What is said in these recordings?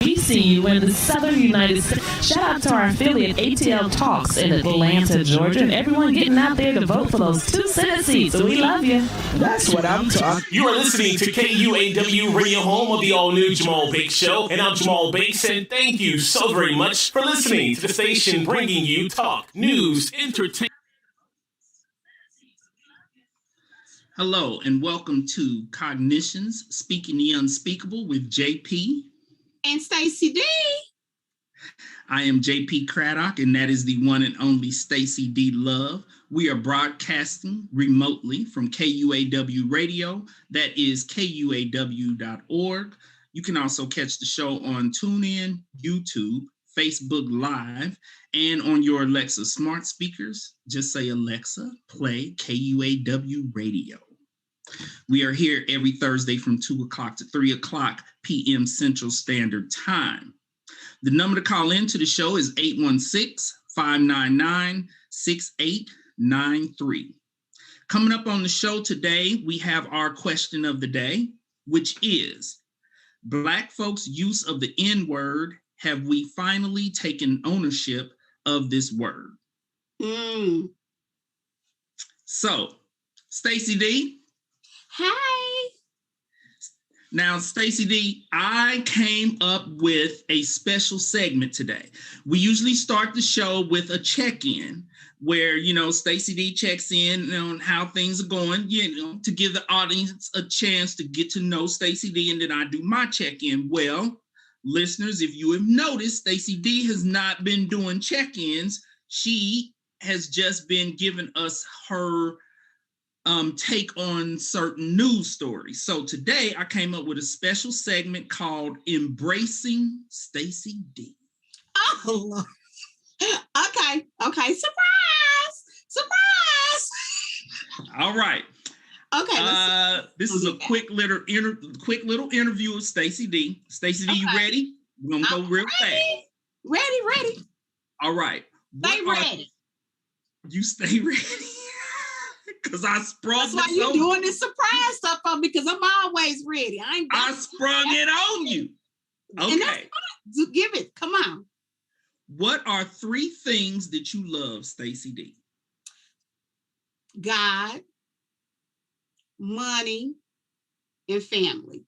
We've seen you in the southern United States. Shout out to our affiliate ATL Talks in Atlanta, Georgia, and everyone getting out there to vote for those 2 Senate seats. So we love you. That's what I'm talking. You are listening to KUAW Radio, home of the all-new Jamal Bakes Show, and I'm Jamal Bakes, and thank you so very much for listening to the station bringing you talk, news, entertainment. Hello, and welcome to Cognitions, Speaking the Unspeakable with JP. And Stacey D. I am JP Craddock, and that is the one and only Stacey D. Love. We are broadcasting remotely from KUAW Radio. That is KUAW.org. You can also catch the show on TuneIn, YouTube, Facebook Live, and on your Alexa smart speakers. Just say, Alexa, play KUAW Radio. We are here every Thursday from 2 o'clock to 3 o'clock p.m. Central Standard Time. The number to call into the show is 816-599-6893. Coming up on the show today, we have our question of the day, which is, Black folks' use of the N-word, have we finally taken ownership of this word? So, Stacey D. Hi. Now, Stacey D, I came up with a special segment today. We usually start the show with a check-in where, Stacey D checks in on how things are going, to give the audience a chance to get to know Stacey D, and then I do my check-in. Well, listeners, if you have noticed, Stacey D has not been doing check-ins. She has just been giving us her take on certain news stories. So today I came up with a special segment called Embracing Stacey D. Oh, Lord. Okay. Surprise. All right. Okay. This is a quick little interview of Stacey D. Stacey D, you ready? We're gonna go real fast. Ready. All right. Stay ready. You stay ready. Because I sprung That's why you're doing this surprise stuff on me, because I'm always ready. I sprung it on you. Okay. Give it. Come on. What are 3 things that you love, Stacey D? God, money, and family.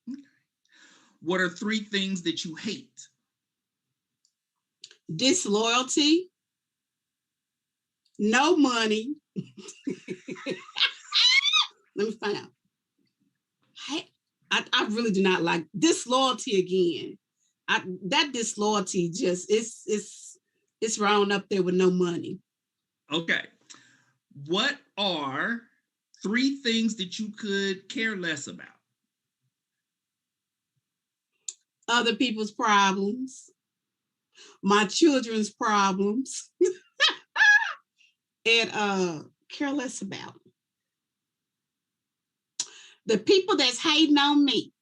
Okay. What are 3 things that you hate? Disloyalty, no money. Let me find out. I really do not like disloyalty again. That disloyalty just it's round up there with no money. Okay. What are 3 things that you could care less about? Other people's problems, my children's problems, and care less about the people that's hating on me.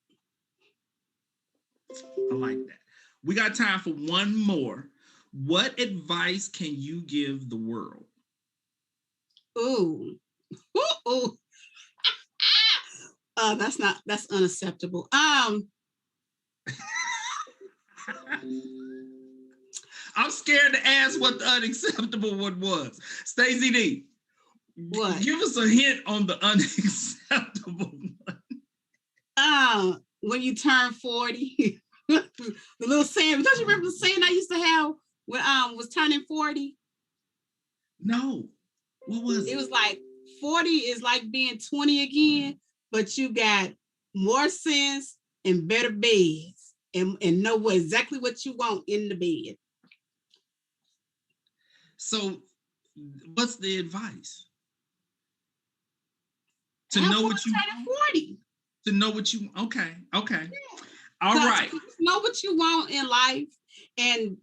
I like that. We got time for one more. What advice can you give the world? Ooh. That's unacceptable. I'm scared to ask what the unacceptable one was. Stacey D, what? Give us a hint on the unacceptable one. When you turn 40, the little saying. Don't you remember the saying I used to have when was turning 40? No. What was it? It was like 40 is like being 20 again, but you got more sense and better beds and know exactly what you want in the bed. So what's the advice? To know what you want. 40. To know what you okay. Yeah. All right. Know what you want in life and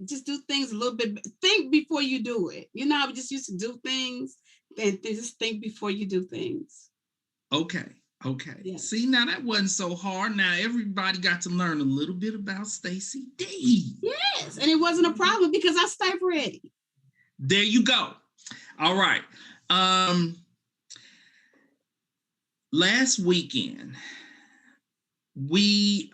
just do things a little bit. Think before you do it. We just used to do things and just think before you do things. Okay. Yeah. See, now that wasn't so hard. Now everybody got to learn a little bit about Stacey D. Yes, and it wasn't a problem because I stayed ready. There you go. All right. Last weekend, we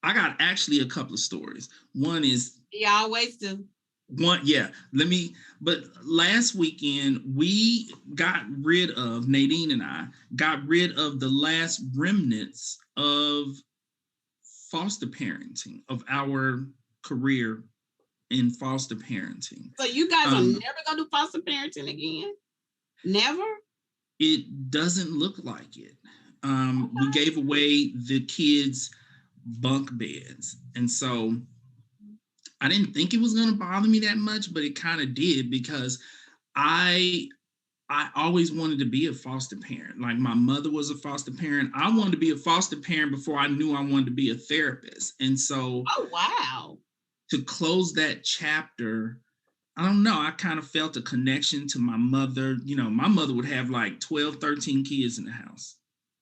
I got actually a couple of stories. One is You always do. But last weekend we got rid of, Nadine and I got rid of the last remnants of foster parenting, of our career in foster parenting. So you guys are never gonna do foster parenting again? Never? It doesn't look like it. We gave away the kids' bunk beds. And so I didn't think it was going to bother me that much, but it kind of did, because I always wanted to be a foster parent. Like, my mother was a foster parent. I wanted to be a foster parent before I knew I wanted to be a therapist. And so, oh, wow. To close that chapter, I don't know, I kind of felt a connection to my mother. You know, my mother would have like 12, 13 kids in the house,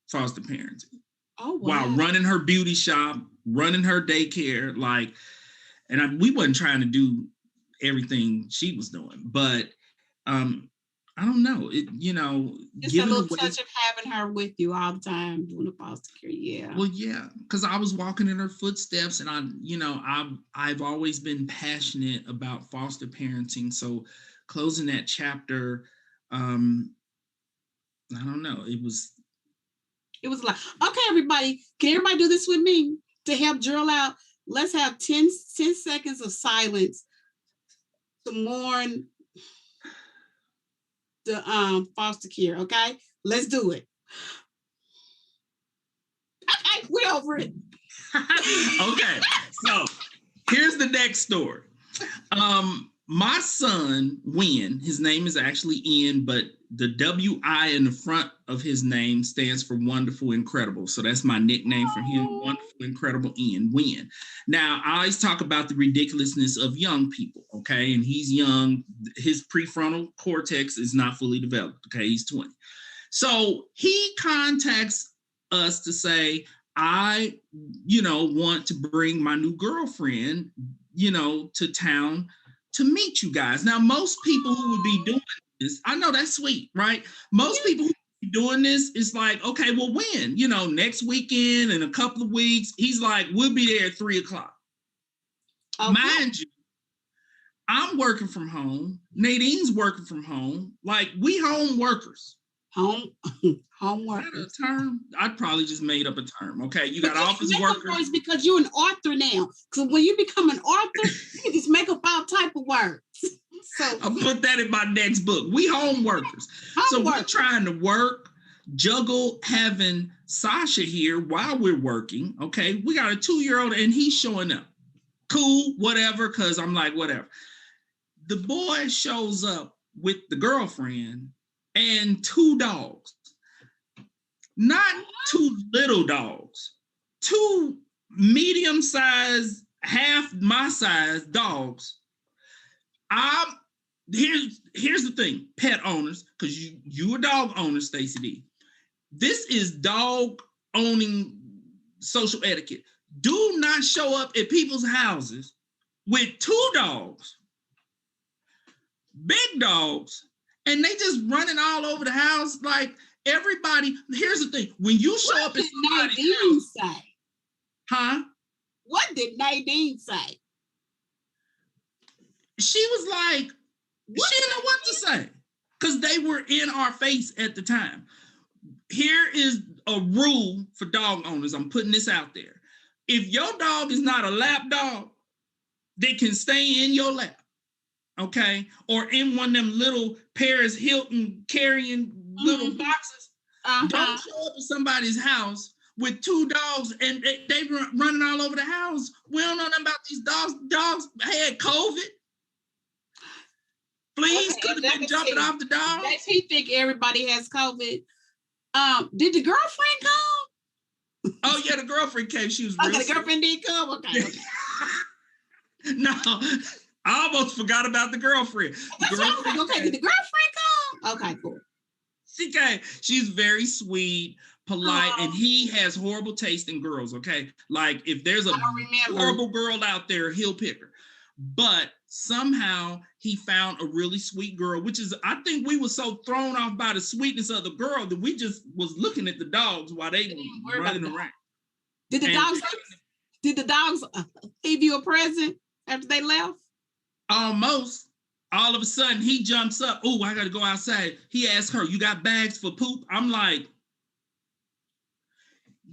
foster parenting. Oh, wow. While running her beauty shop, running her daycare, like, and we wasn't trying to do everything she was doing, but I don't know. It, you know, just a little touch of having her with you all the time doing the foster care. Yeah. Well, yeah, because I was walking in her footsteps, and I've always been passionate about foster parenting. So closing that chapter, I don't know. It was like, okay, everybody, can everybody do this with me to help drill out? Let's have 10 seconds of silence to mourn the foster care. Okay, let's do it. Okay, we're over it. Okay, so here's the next story. My son, Win, his name is actually Ian, but the W-I in the front of his name stands for Wonderful Incredible. So that's my nickname for him, Wonderful Incredible Ian, Win. Now, I always talk about the ridiculousness of young people, okay? And he's young. His prefrontal cortex is not fully developed, okay? He's 20. So he contacts us to say, I, want to bring my new girlfriend, to town to meet you guys. Now, most people who would be doing this, I know that's sweet, right? Most people who would be doing this is like, okay, well, when? Next weekend, in a couple of weeks. He's like, we'll be there at 3:00. Okay. Mind you, I'm working from home. Nadine's working from home. Like, we home workers. Home workers. Is that a term? I'd probably just made up a term. Okay, you got office workers. Because you're an author now. So when you become an author, you can just make up all type of words. So I'll put that in my next book. We home workers. We're trying to work, juggle having Sasha here while we're working. Okay, we got a 2-year-old and he's showing up. Cool, whatever, because I'm like, whatever. The boy shows up with the girlfriend and 2 dogs. Not 2 little dogs, 2 medium-sized, half my size dogs. Here's the thing, pet owners, because you a dog owner, Stacey D. This is dog owning social etiquette. Do not show up at people's houses with 2 dogs, big dogs, and they just running all over the house. Like, everybody, here's the thing. When you show up at somebody's house, say? Huh? What did Nadine say? She was like, she didn't know what to say, because they were in our face at the time. Here is a rule for dog owners. I'm putting this out there. If your dog is not a lap dog, they can stay in your lap, okay? Or in one of them little Paris Hilton carrying little boxes. Don't show up at somebody's house with 2 dogs and they running all over the house. We don't know nothing about these dogs. Dogs had COVID. Fleas could have been jumping off the dog. Does he think everybody has COVID? Did the girlfriend come? Oh yeah, the girlfriend came. She was okay. The girlfriend did come. Okay. No, I almost forgot about the girlfriend. Okay, did the girlfriend come? Okay, cool. She came. She's very sweet, polite, and he has horrible taste in girls. Okay, like if there's a horrible girl out there, he'll pick her. But somehow he found a really sweet girl, which is, I think we were so thrown off by the sweetness of the girl that we just was looking at the dogs while they were running around. Did the dogs Did the dogs leave you a present after they left? Almost. All of a sudden, he jumps up. Oh, I got to go outside. He asked her, "You got bags for poop?" I'm like,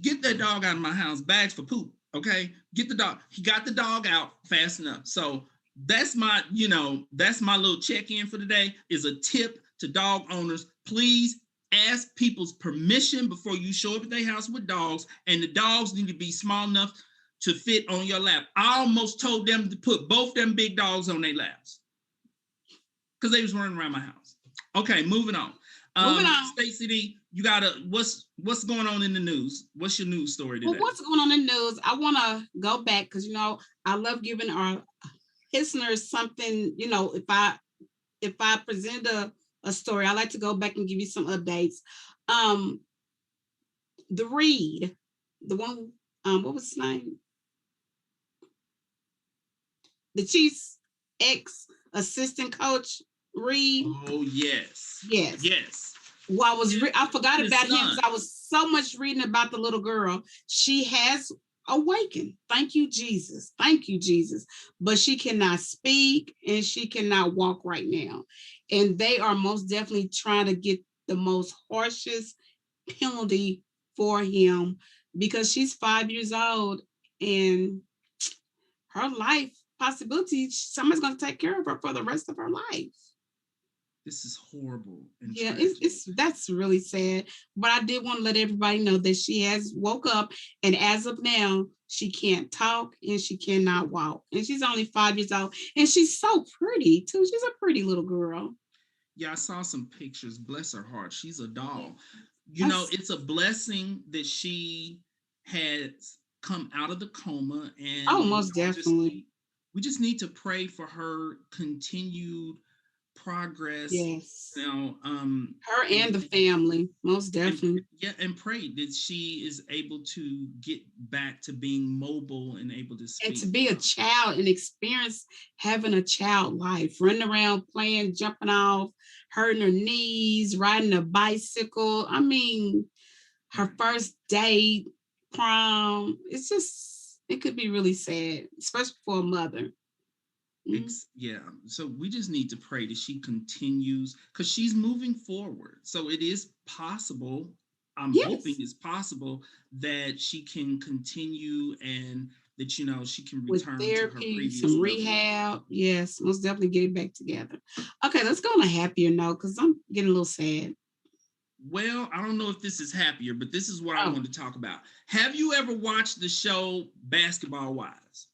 "Get that dog out of my house. Bags for poop." Okay, get the dog. He got the dog out fast enough. So that's my little check-in for today. Is a tip to dog owners. Please ask people's permission before you show up at their house with dogs, and the dogs need to be small enough to fit on your lap. I almost told them to put both them big dogs on their laps because they was running around my house. Okay, moving on. Stacey D, you gotta, what's going on in the news? What's your news story today? Well, what's going on in the news? I want to go back because I love giving our listeners something. If I present a story, I like to go back and give you some updates. The Reed, the one, what was his name? The Chiefs ex-assistant coach, Reed. Oh, yes. Well, I forgot about him because I was so much reading about the little girl. She has awakened. Thank you, Jesus. But she cannot speak and she cannot walk right now. And they are most definitely trying to get the most harshest penalty for him because she's 5 years old and her life possibility, somebody's going to take care of her for the rest of her life. This is horrible. Yeah, that's really sad. But I did want to let everybody know that she has woke up, and as of now, she can't talk and she cannot walk. And she's only 5 years old, and she's so pretty too. She's a pretty little girl. Yeah, I saw some pictures. Bless her heart. She's a doll. It's a blessing that she has come out of the coma, and most definitely. We just need to pray for her continued progress. Yes. Her and the family, most definitely. And pray that she is able to get back to being mobile and able to speak. And to be a child and experience having a child life, running around, playing, jumping off, hurting her knees, riding a bicycle. I mean, her first date, prom. It could be really sad, especially for a mother. Yeah, so we just need to pray that she continues because she's moving forward. So it is possible. I'm hoping it's possible that she can continue and that she can return with therapy, to her previous some rehab. Yes, most definitely get it back together. Okay, let's go on a happier note because I'm getting a little sad. Well, I don't know if this is happier, but this is what I want to talk about. Have you ever watched the show Basketball Wives?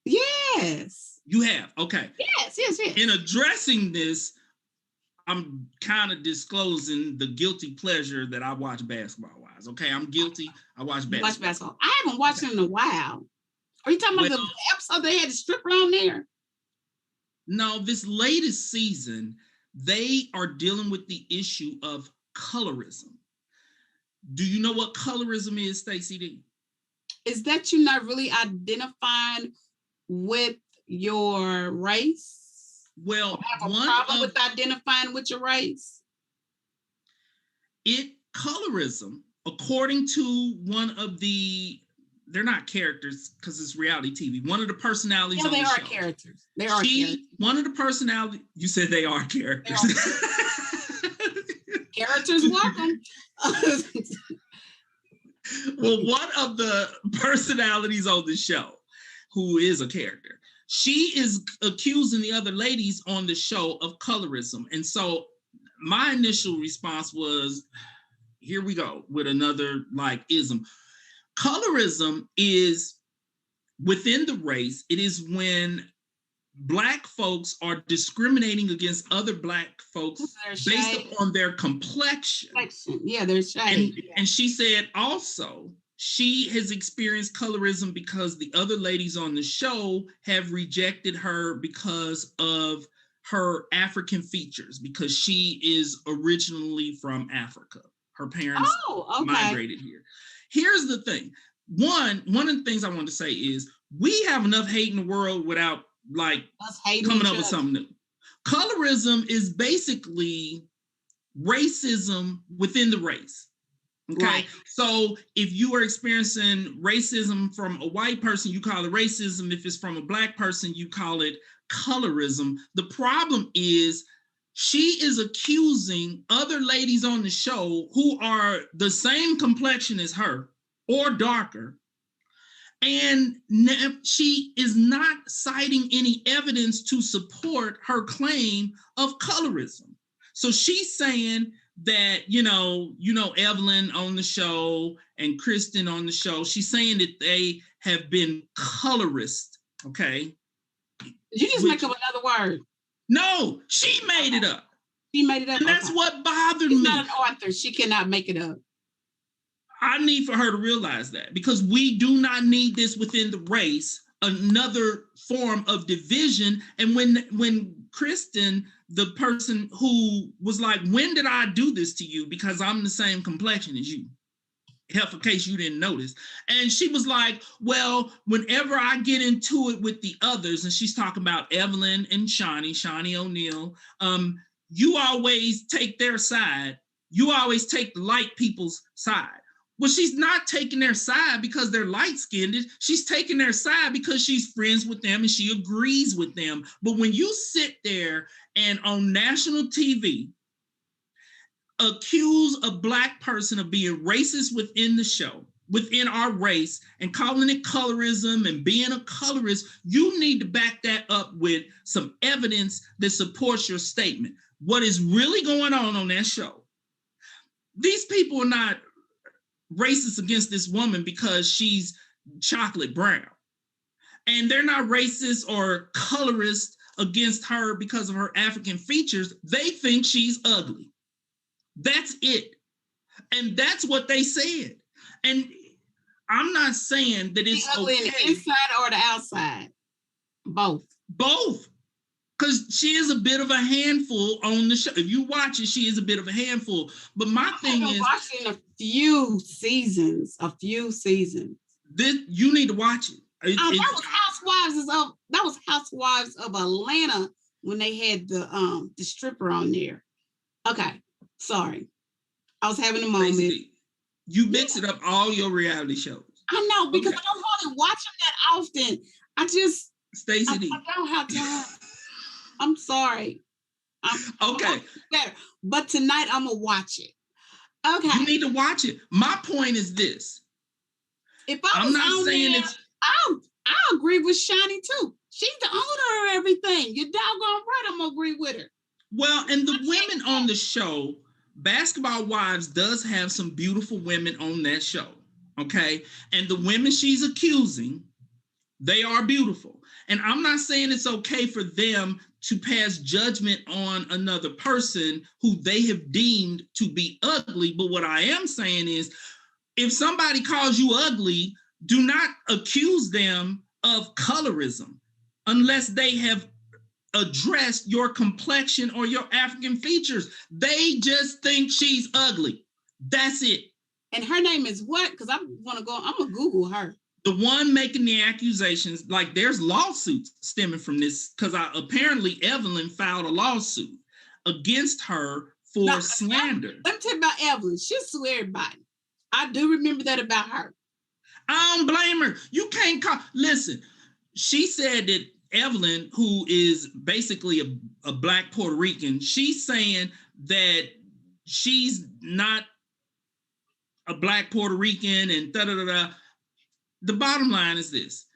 Yes. You have? Okay. Yes. In addressing this, I'm kind of disclosing the guilty pleasure that I watch Basketball Wives. Okay, I'm guilty. I watch basketball. I haven't watched it in a while. Are you talking about the episode they had the stripper on there? No, this latest season, they are dealing with the issue of colorism. Do you know what colorism is, Stacey D? Is that you not really identifying with your race? Well, have a problem with identifying with your race? Colorism, according to one of they're not characters because it's reality TV. One of the personalities on the show. Yeah, they are characters. They are characters. One of the personalities, you said they are characters. Characters welcome. Well, one of the personalities on the show, who is a character, she is accusing the other ladies on the show of colorism. And so my initial response was, here we go with another ism. Colorism is within the race. It is when Black folks are discriminating against other Black folks based upon their complexion. Yeah, they're shiny. And she said also, she has experienced colorism because the other ladies on the show have rejected her because of her African features, because she is originally from Africa. Her parents migrated here. Here's the thing. One of the things I want to say is we have enough hate in the world without coming up with something new. Colorism is basically racism within the race. Okay. Right. So if you are experiencing racism from a white person, you call it racism. If it's from a Black person, you call it colorism. The problem is she is accusing other ladies on the show who are the same complexion as her or darker. And she is not citing any evidence to support her claim of colorism. So she's saying that, Evelyn on the show and Kristen on the show, she's saying that they have been colorist, okay? You just make up another word. No, she made it up. She made it up. And that's what bothered She's me. not an author. She cannot make it up. I need for her to realize that, because we do not need this within the race, another form of division. And when Kristen, the person who was like, when did I do this to you? Because I'm the same complexion as you. Hell, in case you didn't notice. And she was like, well, whenever I get into it with the others, and she's talking about Evelyn and Shawnee O'Neal, you always take their side. You always take the light people's side. Well, she's not taking their side because they're light-skinned. She's taking their side because she's friends with them and she agrees with them. But when you sit there and on national TV accuse a Black person of being racist within the show, within our race, and calling it colorism and being a colorist, you need to back that up with some evidence that supports your statement. What is really going on that show? These people are not racist against this woman because she's chocolate brown. And they're not racist or colorist against her because of her African features. They think she's ugly. That's it. And that's what they said. And I'm not saying that it's ugly okay. In the inside or the outside? Both. Both. Because she is a bit of a handful on the show. If you watch it, she is a bit of a handful. But my thing is, watching a few seasons. This, you need to watch it. That was Housewives of Atlanta when they had the stripper on there. Okay, sorry, I was having a moment. Basically, you mix it up all your reality shows. I know, because I don't really watch them that often. Stacey D. I don't have time. I'm sorry. Okay. Better. But tonight I'm gonna watch it. Okay. You need to watch it. My point is this. If I'm not saying there, I agree with Shani too. She's the owner of everything. You're doggone right. I'm gonna agree with her. Well, and the women on the show, Basketball Wives does have some beautiful women on that show. Okay. And the women she's accusing, they are beautiful. And I'm not saying it's okay for them to pass judgment on another person who they have deemed to be ugly. But what I am saying is, if somebody calls you ugly, do not accuse them of colorism unless they have addressed your complexion or your African features. They just think she's ugly. That's it. And her name is what? Because I'm going to Google her. The one making the accusations, like there's lawsuits stemming from this, because apparently Evelyn filed a lawsuit against her for slander. Let me tell you about Evelyn. She'll sue everybody. I do remember that about her. I don't blame her. You can't call. Listen, she said that Evelyn, who is basically a Black Puerto Rican, she's saying that she's not a Black Puerto Rican and da-da-da-da. The bottom line is this.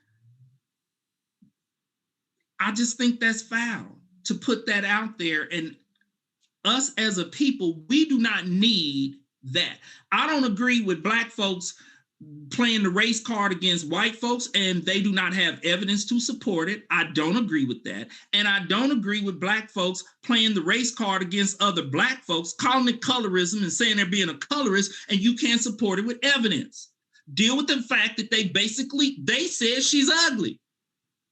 I just think that's foul to put that out there. And us as a people, we do not need that. I don't agree with Black folks playing the race card against white folks, and they do not have evidence to support it. I don't agree with that. And I don't agree with Black folks playing the race card against other Black folks, calling it colorism and saying they're being a colorist, and you can't support it with evidence. Deal with the fact that they said she's ugly.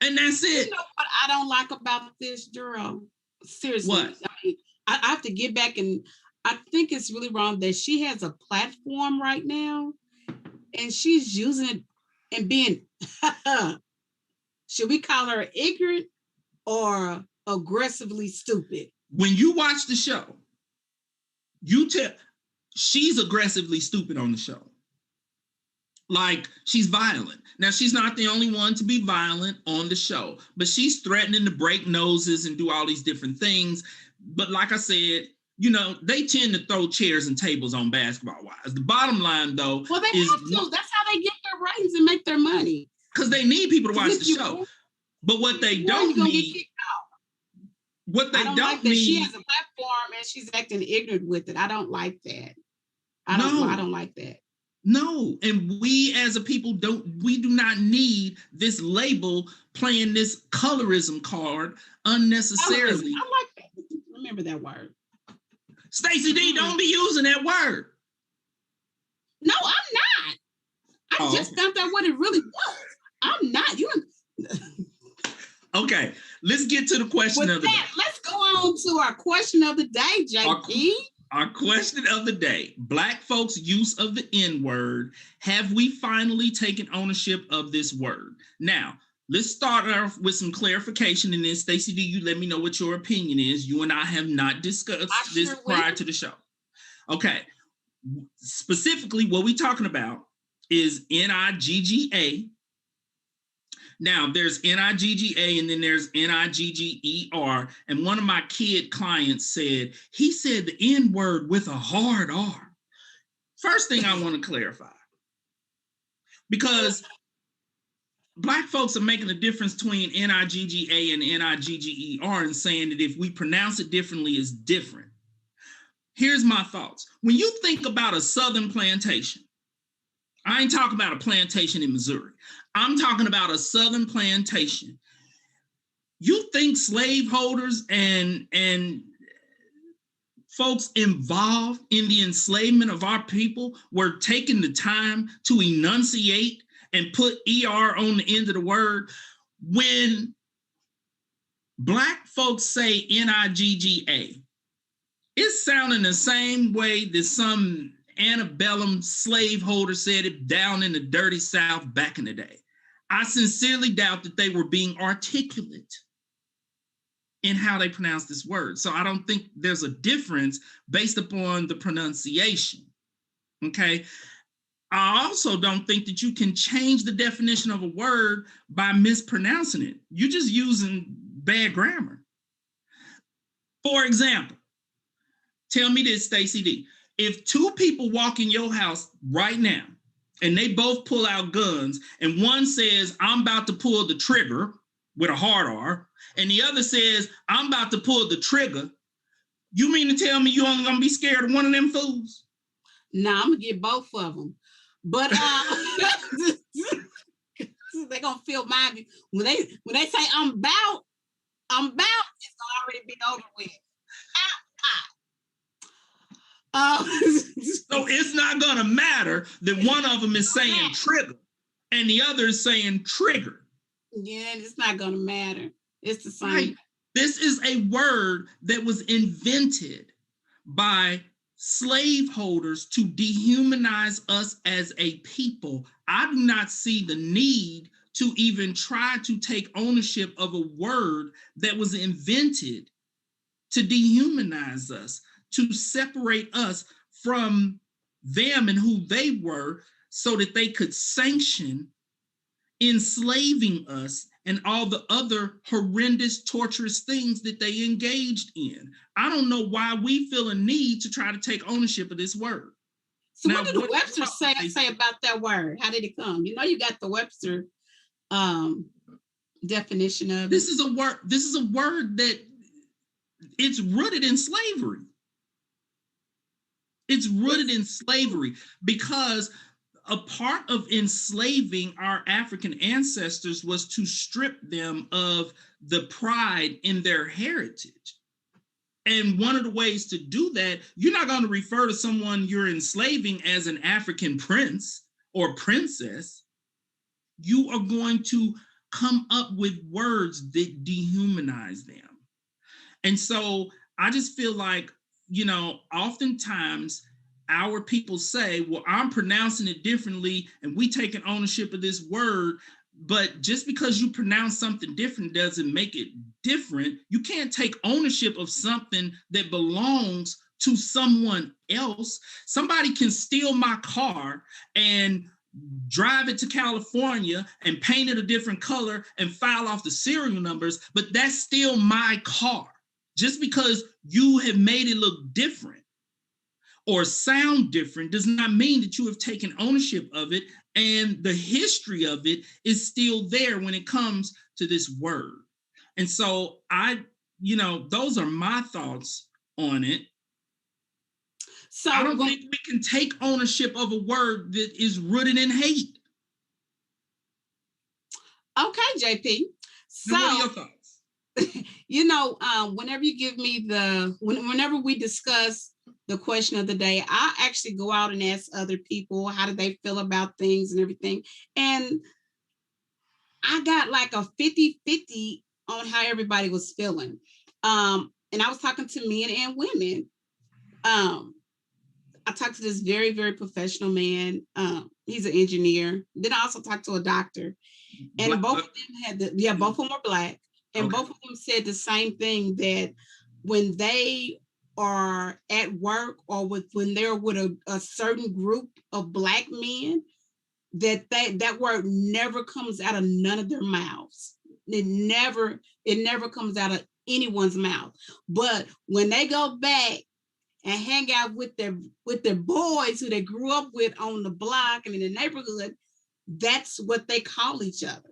And that's it. You know what I don't like about this, Duro? Seriously. What? I have to get back, and I think it's really wrong that she has a platform right now and she's using it and being, should we call her ignorant or aggressively stupid? When you watch the show, she's aggressively stupid on the show. Like, she's violent. Now, she's not the only one to be violent on the show, but she's threatening to break noses and do all these different things. But like I said, you know, they tend to throw chairs and tables on Basketball Wives. The bottom line, though, well, they have to. That's how they get their ratings and make their money. Because they need people to watch the show. But what they don't need, what they don't need, she has a platform and she's acting ignorant with it. I don't like that. I don't like that. No, and we as a people do not need this label playing this colorism card unnecessarily. I like that. Remember that word. Stacey D, don't be using that word. No, I'm not. I just found out what it really was. I'm not. You. Okay, let's get to the question of the day. Let's go on to our question of the day, JP. Our question of the day: Black folks' use of the N-word. Have we finally taken ownership of this word? Now, let's start off with some clarification, and then Stacey D, you let me know what your opinion is. You and I have not discussed this prior to the show. Okay. Specifically, what we're talking about is NIGGA. Now, there's NIGGA and then there's NIGGER. And one of my kid clients said, he said the N-word with a hard R. First thing I want to clarify, because Black folks are making a difference between NIGGA and NIGGER and saying that if we pronounce it differently, it's different. Here's my thoughts. When you think about a Southern plantation, I ain't talking about a plantation in Missouri. I'm talking about a Southern plantation. You think slaveholders and folks involved in the enslavement of our people were taking the time to enunciate and put ER on the end of the word? When Black folks say NIGGA, it's sounding the same way that some antebellum slaveholder said it down in the dirty South back in the day. I sincerely doubt that they were being articulate in how they pronounce this word. So I don't think there's a difference based upon the pronunciation, okay? I also don't think that you can change the definition of a word by mispronouncing it. You're just using bad grammar. For example, tell me this, Stacey D. If two people walk in your house right now and they both pull out guns and one says, I'm about to pull the trigger with a hard R, and the other says, I'm about to pull the trigger, you mean to tell me you only gonna be scared of one of them fools? Nah, I'm gonna get both of them. But they're gonna feel my when they say I'm about, it's gonna already be over with. So it's not gonna matter that one of them is saying trigger and the other is saying trigger. Yeah, it's not gonna matter. It's the same. Right. This is a word that was invented by slaveholders to dehumanize us as a people. I do not see the need to even try to take ownership of a word that was invented to dehumanize us, to separate us from them and who they were so that they could sanction enslaving us and all the other horrendous, torturous things that they engaged in. I don't know why we feel a need to try to take ownership of this word. So now, what did the Webster say about that word? How did it come? You know, you got the Webster definition of it. This is a word that it's rooted in slavery. It's rooted in slavery because a part of enslaving our African ancestors was to strip them of the pride in their heritage. And one of the ways to do that, you're not going to refer to someone you're enslaving as an African prince or princess. You are going to come up with words that dehumanize them. And so I just feel like, you know, oftentimes our people say, well, I'm pronouncing it differently and we taking ownership of this word, but just because you pronounce something different doesn't make it different. You can't take ownership of something that belongs to someone else. Somebody can steal my car and drive it to California and paint it a different color and file off the serial numbers, but that's still my car. Just because you have made it look different or sound different does not mean that you have taken ownership of it, and the history of it is still there when it comes to this word. And so those are my thoughts on it. So I don't think we can take ownership of a word that is rooted in hate. Okay, JP. So what are your thoughts? Whenever you give me whenever we discuss the question of the day, I actually go out and ask other people, how do they feel about things and everything? And I got like a 50-50 on how everybody was feeling. And I was talking to men and women. I talked to this very, very professional man. He's an engineer. Then I also talked to a doctor. And both of them both of them are Black. And both of them said the same thing, that when they are at work or when they're with a certain group of Black men, that word never comes out of none of their mouths. It never comes out of anyone's mouth. But when they go back and hang out with their boys who they grew up with on the block and in the neighborhood, that's what they call each other.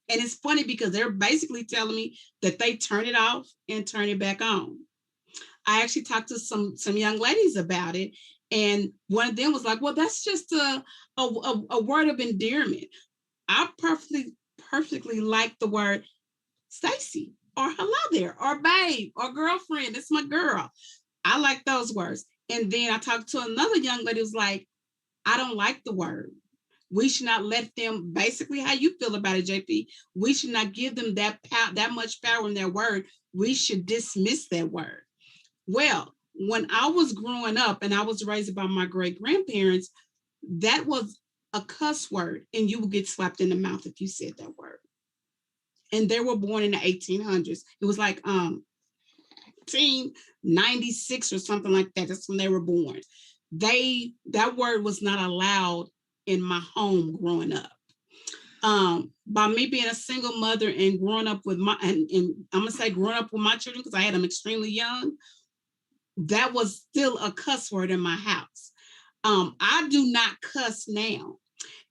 And it's funny because they're basically telling me that they turn it off and turn it back on. I actually talked to some young ladies about it, and one of them was like, well, that's just a word of endearment. I perfectly like the word Stacy, or hello there, or babe, or girlfriend. It's my girl. I like those words. And then I talked to another young lady who's like, I don't like the word. We should not let them, basically how you feel about it, JP, we should not give them that much power in their word. We should dismiss that word. Well, when I was growing up and I was raised by my great-grandparents, that was a cuss word, and you would get slapped in the mouth if you said that word. And they were born in the 1800s. It was like 1896 or something like that. That's when they were born. That word was not allowed in my home growing up. By me being a single mother and growing up with and I'm gonna say growing up with my children, because I had them extremely young, that was still a cuss word in my house. I do not cuss now.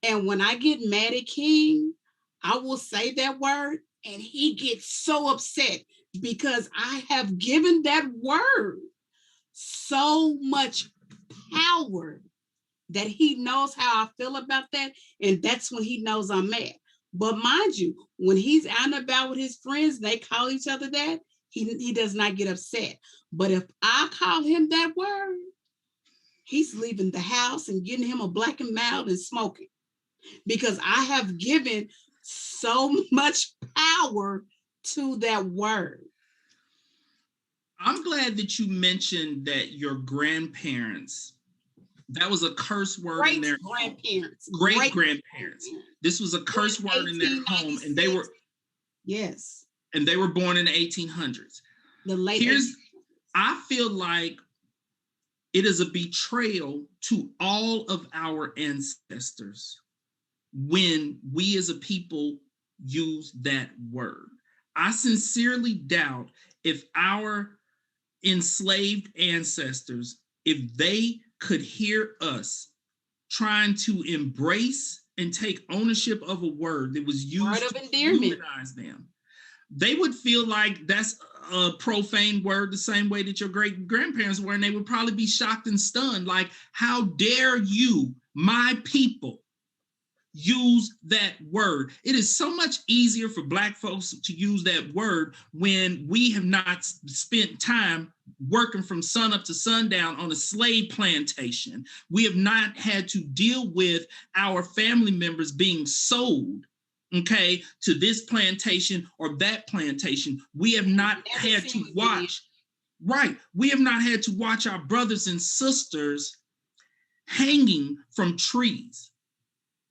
And when I get mad at King, I will say that word and he gets so upset because I have given that word so much power that he knows how I feel about that. And that's when he knows I'm mad. But mind you, when he's out and about with his friends, they call each other that, he does not get upset. But if I call him that word, he's leaving the house and getting him a black and mild and smoking, because I have given so much power to that word. I'm glad that you mentioned that your grandparents, that was a curse word in their grandparents. Great-grandparents. This was a curse word in their home, and they were and they were born in the 1800s. The late I feel like it is a betrayal to all of our ancestors when we as a people use that word. I sincerely doubt if our enslaved ancestors, if they could hear us trying to embrace and take ownership of a word that was used to humanize them, they would feel like that's a profane word the same way that your great-grandparents were, and they would probably be shocked and stunned, like, how dare you, my people, use that word? It is so much easier for Black folks to use that word when we have not spent time working from sun up to sundown on a slave plantation. We have not had to deal with our family members being sold, okay, to this plantation or that plantation. We have not had to watch, we have not had to watch our brothers and sisters hanging from trees.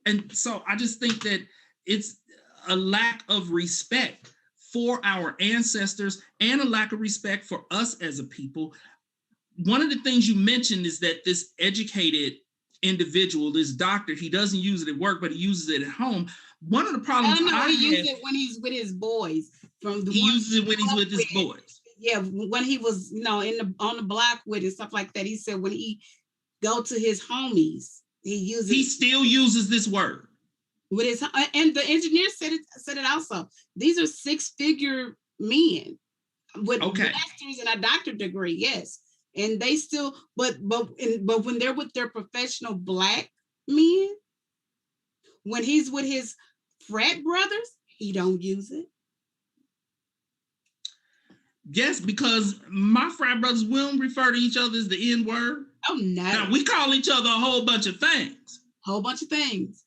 And so I just think that it's a lack of respect for our ancestors and a lack of respect for us as a people. one of the things you mentioned is that this educated individual, this doctor, he doesn't use it at work, but he uses it at home. One of the problems he uses it when he's with his boys. He uses it when he's with his boys. Yeah, when he was, on the block with and stuff like that. He said when he go to his homies, he still uses this word with his, and the engineer said it also. These are 6-figure men with masters and a doctorate degree, yes, and they still, but when they're with their professional Black men, when he's with his frat brothers, he don't use it. Yes, because my frat brothers will refer to each other as the N-word. Oh, no. Now, we call each other a whole bunch of things.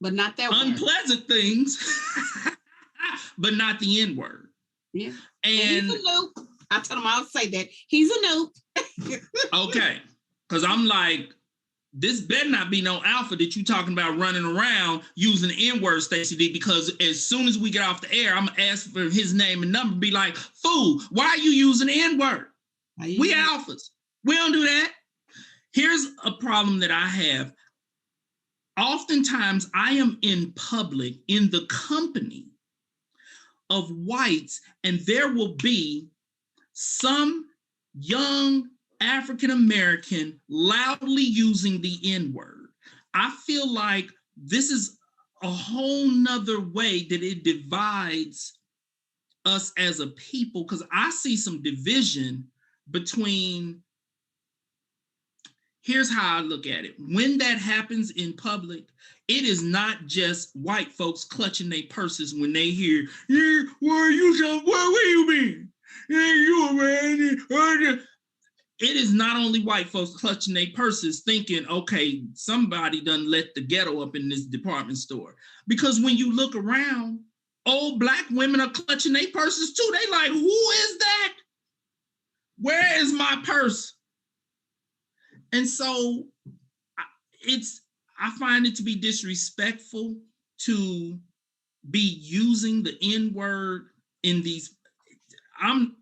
But not that unpleasant word. Things, but not the N-word. Yeah. And he's a noob. I told him I'll say that. He's a noob. Okay. Because I'm like, this better not be no alpha that you talking about running around using the N-word, Stacey D, because as soon as we get off the air, I'm going to ask for his name and number, be like, fool, why are you using the N-word? We alphas. We don't do that. Here's a problem that I have. Oftentimes, I am in public in the company of whites, and there will be some young African-American loudly using the N-word. I feel like this is a whole nother way that it divides us as a people, because I see some division between, here's how I look at it. When that happens in public, it is not just white folks clutching their purses when they hear, yeah, where you been? Yeah, you man. It is not only white folks clutching their purses thinking, okay, somebody done let the ghetto up in this department store. Because when you look around, old Black women are clutching their purses too. They like, who is that? Where is my purse? And so I find it to be disrespectful to be using the N-word in these. I'm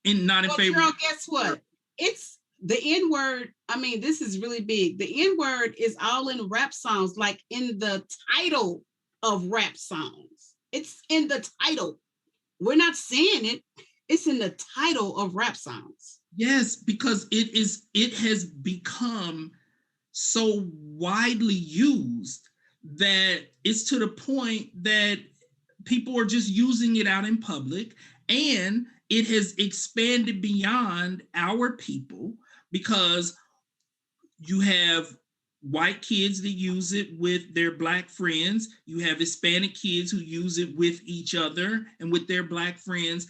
not in favor. Girl, guess what? It's the N-word. I mean, this is really big. The N-word is all in rap songs, like in the title of rap songs. It's in the title. We're not saying it. It's in the title of rap songs. Yes, because it has become so widely used that it's to the point that people are just using it out in public, and it has expanded beyond our people, because you have white kids that use it with their Black friends. You have Hispanic kids who use it with each other and with their Black friends.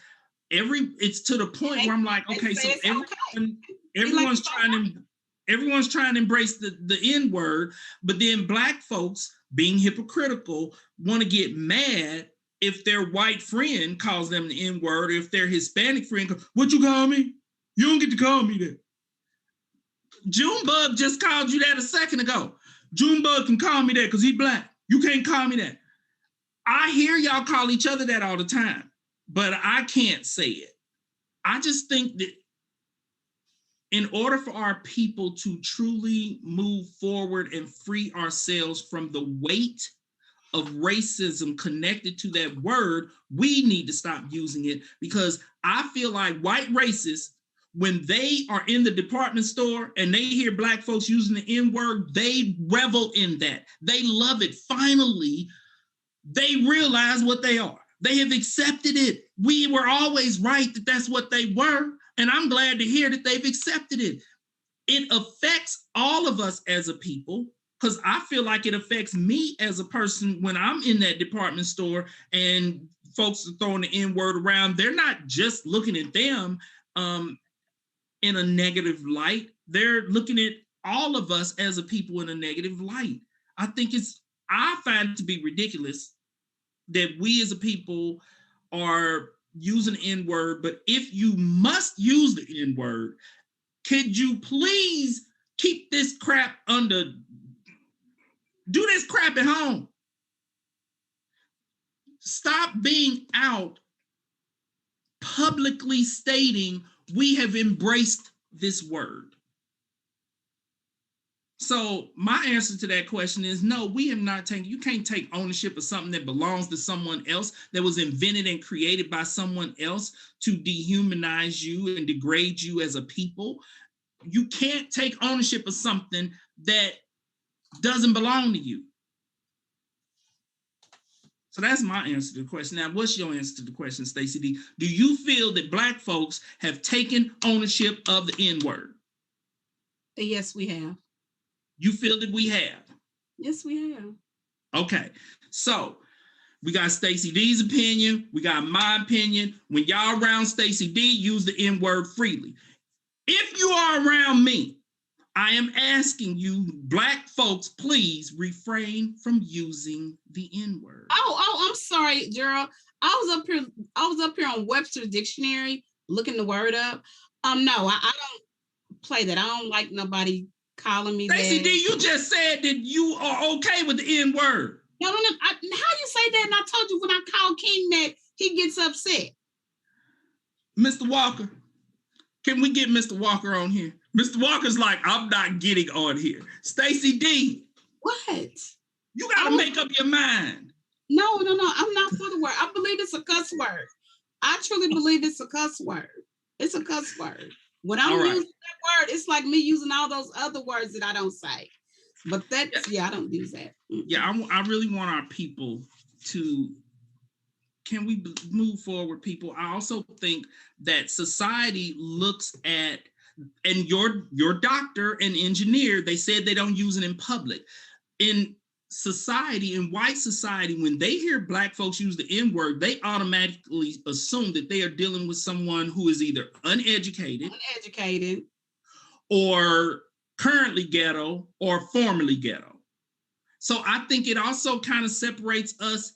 It's to the point where I'm like, okay, so everyone's trying to embrace the N-word, but then Black folks, being hypocritical, want to get mad if their white friend calls them the N-word, or if their Hispanic friend goes, what you call me? You don't get to call me that. Junebug just called you that a second ago. Junebug can call me that because he's Black. You can't call me that. I hear y'all call each other that all the time, but I can't say it. I just think that in order for our people to truly move forward and free ourselves from the weight of racism connected to that word, we need to stop using it, because I feel like white racists, when they are in the department store and they hear Black folks using the N-word, they revel in that. They love it. Finally, they realize what they are. They have accepted it. We were always right that that's what they were, and I'm glad to hear that they've accepted it. It affects all of us as a people, because I feel like it affects me as a person when I'm in that department store and folks are throwing the N-word around. They're not just looking at them in a negative light. They're looking at all of us as a people in a negative light. I find it to be ridiculous that we as a people are using the N-word, but if you must use the N-word, could you please keep this crap do this crap at home. Stop being out publicly stating we have embraced this word. So my answer to that question is no, we have not taken, you can't take ownership of something that belongs to someone else, that was invented and created by someone else to dehumanize you and degrade you as a people. You can't take ownership of something that doesn't belong to you. So that's my answer to the question. Now, what's your answer to the question, Stacey D? Do you feel that Black folks have taken ownership of the N-word? Yes, we have. You feel that we have? Yes, we have. Okay, so we got Stacey D's opinion. We got my opinion. When y'all around Stacey D, use the N-word freely. If you are around me, I am asking you, Black folks, please refrain from using the N-word. Oh, I'm sorry, Gerald. I was up here on Webster's dictionary looking the word up. No, I don't play that. I don't like nobody calling me Stacey that. D, you just said that you are okay with the N-word. No. How you say that? And I told you when I call King that he gets upset. Mr. Walker, can we get Mr. Walker on here? Mr. Walker's like, I'm not getting on here. Stacey D. What? You got to make up your mind. No. I'm not for the word. I believe it's a cuss word. I truly believe it's a cuss word. It's a cuss word. When I'm using that word, it's like me using all those other words that I don't say. But that's, I don't use that. Yeah, I really want our people to, can we move forward, people? I also think that society looks at, and your doctor and engineer, they said they don't use it in public. In society, in white society, when they hear Black folks use the N-word, they automatically assume that they are dealing with someone who is either uneducated or currently ghetto or formerly ghetto. So I think it also kind of separates us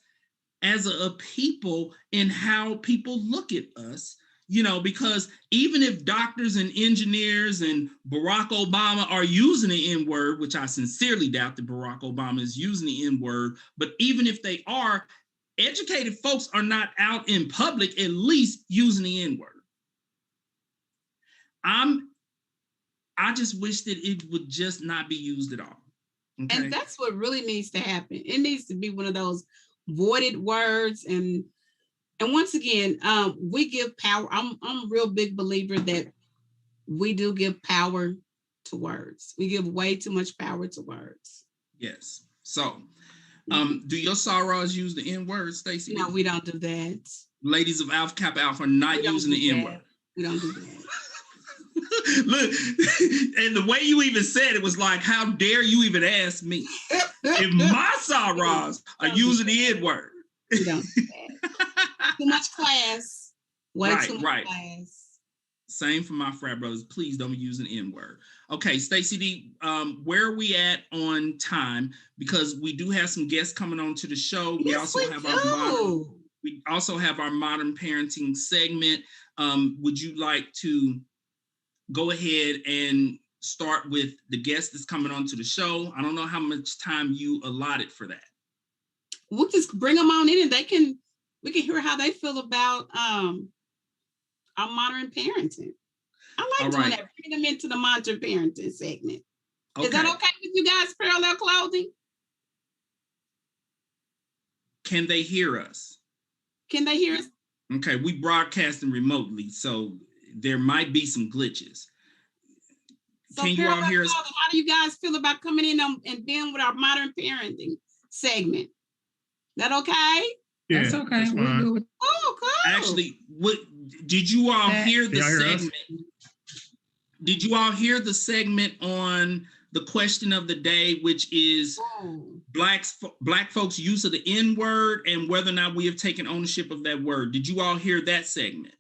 as a people in how people look at us, you know, because even if doctors and engineers and Barack Obama are using the N-word, which I sincerely doubt that Barack Obama is using the N-word, but even if they are, educated folks are not out in public at least using the N-word. I just wish that it would just not be used at all. Okay? And that's what really needs to happen. It needs to be one of those voided words. And once again, we give power. I'm a real big believer that we do give power to words. We give way too much power to words. Yes. So, do your sorors use the N-word, Stacey? No, we don't do that. Ladies of Alpha Kappa Alpha are not using the N-word. We don't do that. Look, and the way you even said it was like, how dare you even ask me if my sorors are using the N-word? We don't do that. Too much class. Way too much class. Same for my frat brothers. Please don't be using the N-word. Okay, Stacey D, where are we at on time? Because we do have some guests coming on to the show. We also have our modern parenting segment. Would you like to go ahead and start with the guest that's coming on to the show? I don't know how much time you allotted for that. We'll just bring them on in and we can hear how they feel about our modern parenting. I like doing that, bring them into the modern parenting segment. Okay. Is that okay with you guys, Parallel Clothing? Can they hear us? Can they hear us? Okay, we broadcasting remotely, so there might be some glitches. So can you all hear us? How do you guys feel about coming in and being with our modern parenting segment? That okay? Yeah, that's okay. We'll do it. Oh, cool. Actually, did you all hear the segment? Did you all hear the segment on the question of the day, which is Black folks' use of the N-word and whether or not we have taken ownership of that word? Did you all hear that segment?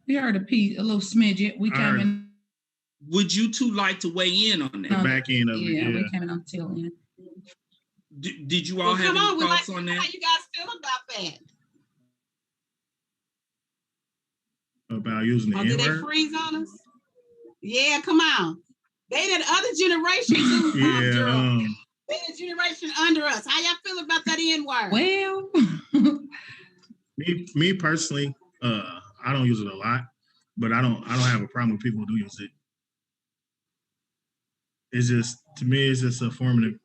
We heard a little smidget. We came in. Would you two like to weigh in on that? The back end of it. Yeah, we came in on the tail end. Did you all have any thoughts on that? How you guys feel about that? About using the N-word? Did they freeze on us? Yeah, come on. They the other generation too. They the generation under us. How y'all feel about that N-word? Well, me personally, I don't use it a lot, but I don't have a problem with people who do use it. It's just, to me, it's just a formative